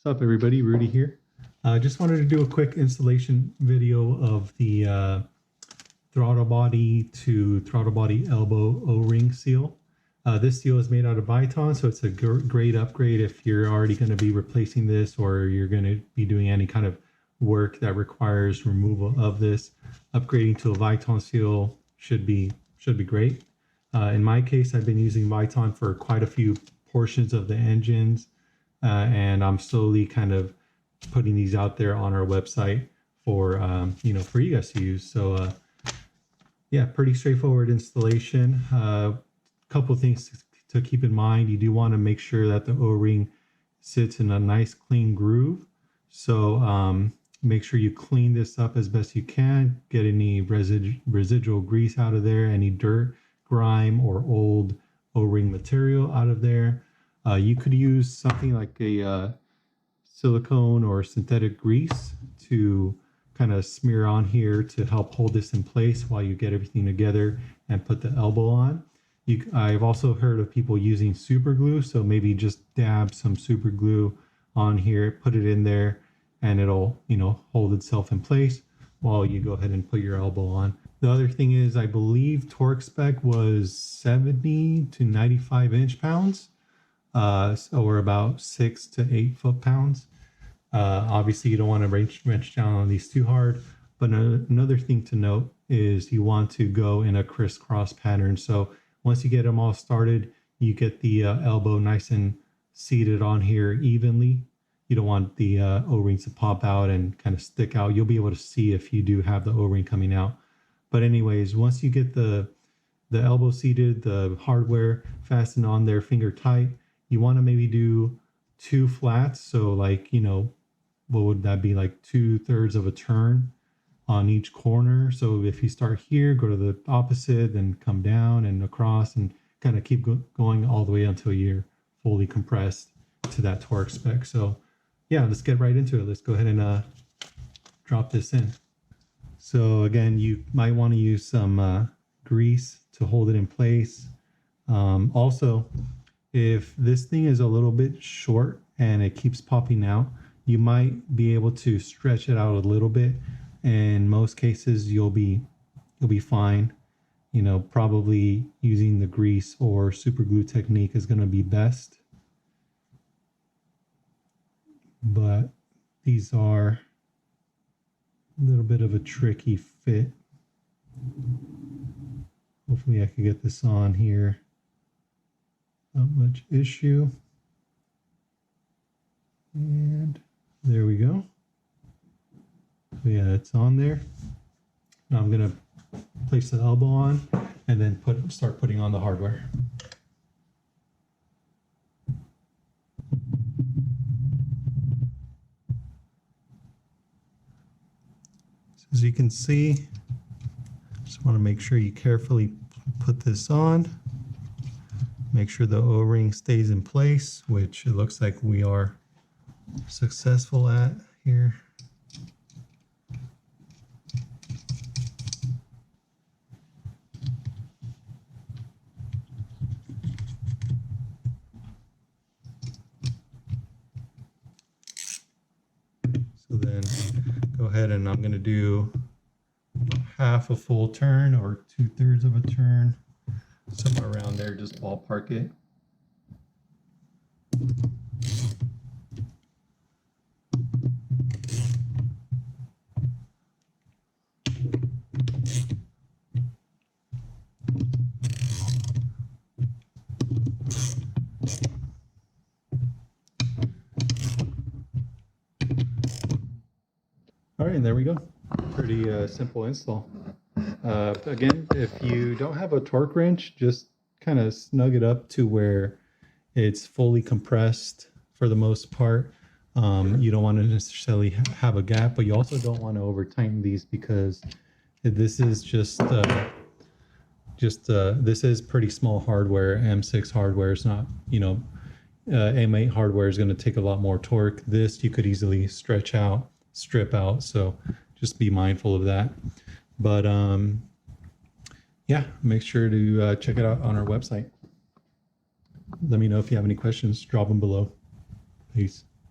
What's up everybody, Rudy here. Just wanted to do a quick installation video of the throttle body to throttle body elbow O-ring seal. This seal is made out of Viton, so it's a great upgrade if you're already going to be replacing this or you're going to be doing any kind of work that requires removal of this. Upgrading to a Viton seal should be great. In my case, I've been using Viton for quite a few portions of the engines. And I'm slowly kind of putting these out there on our website for for you guys to use. So yeah, pretty straightforward installation. Couple things to keep in mind. You do want to make sure that the O-ring sits in a nice clean groove. So make sure you clean this up as best you can. Get any residual grease out of there, any dirt, grime, or old O-ring material out of there. You could use something like a silicone or synthetic grease to kind of smear on here to help hold this in place while you get everything together and put the elbow on. I've also heard of people using super glue, so maybe just dab some super glue on here, put it in there, and it'll hold itself in place while you go ahead and put your elbow on. The other thing is, I believe torque spec was 70 to 95 inch-pounds. Or about 6 to 8 foot-pounds. Obviously, you don't want to wrench down on these too hard. But another thing to note is you want to go in a crisscross pattern. So once you get them all started, you get the elbow nice and seated on here evenly. You don't want the O-rings to pop out and kind of stick out. You'll be able to see if you do have the O-ring coming out. But anyways, once you get the elbow seated, the hardware fastened on there finger tight, you want to maybe do 2 flats. So like, what would that be, like 2/3 of a turn on each corner. So if you start here, go to the opposite, then come down and across and kind of keep going all the way until you're fully compressed to that torque spec. So yeah, let's get right into it. Let's go ahead and drop this in. So again, you might want to use some grease to hold it in place. Also, if this thing is a little bit short and it keeps popping out, you might be able to stretch it out a little bit. In most cases, you'll be fine. Probably using the grease or super glue technique is going to be best. But these are a little bit of a tricky fit. Hopefully I can get this on here. Not much issue. And there we go. So yeah, it's on there. Now I'm gonna place the elbow on and then start putting on the hardware. So as you can see, just want to make sure you carefully put this on. Make sure the O-ring stays in place, which it looks like we are successful at here. So then go ahead and I'm going to do half a full turn or 2/3 of a turn. Somewhere around there, just ballpark it. All right, and there we go. Pretty simple install. Again, if you don't have a torque wrench, just kind of snug it up to where it's fully compressed for the most part. You don't want to necessarily have a gap, but you also don't want to over tighten these because this is this is pretty small hardware. M6 hardware is not, M8 hardware is going to take a lot more torque. This you could easily strip out. So just be mindful of that. But yeah, make sure to check it out on our website. Let me know if you have any questions, drop them below. Peace.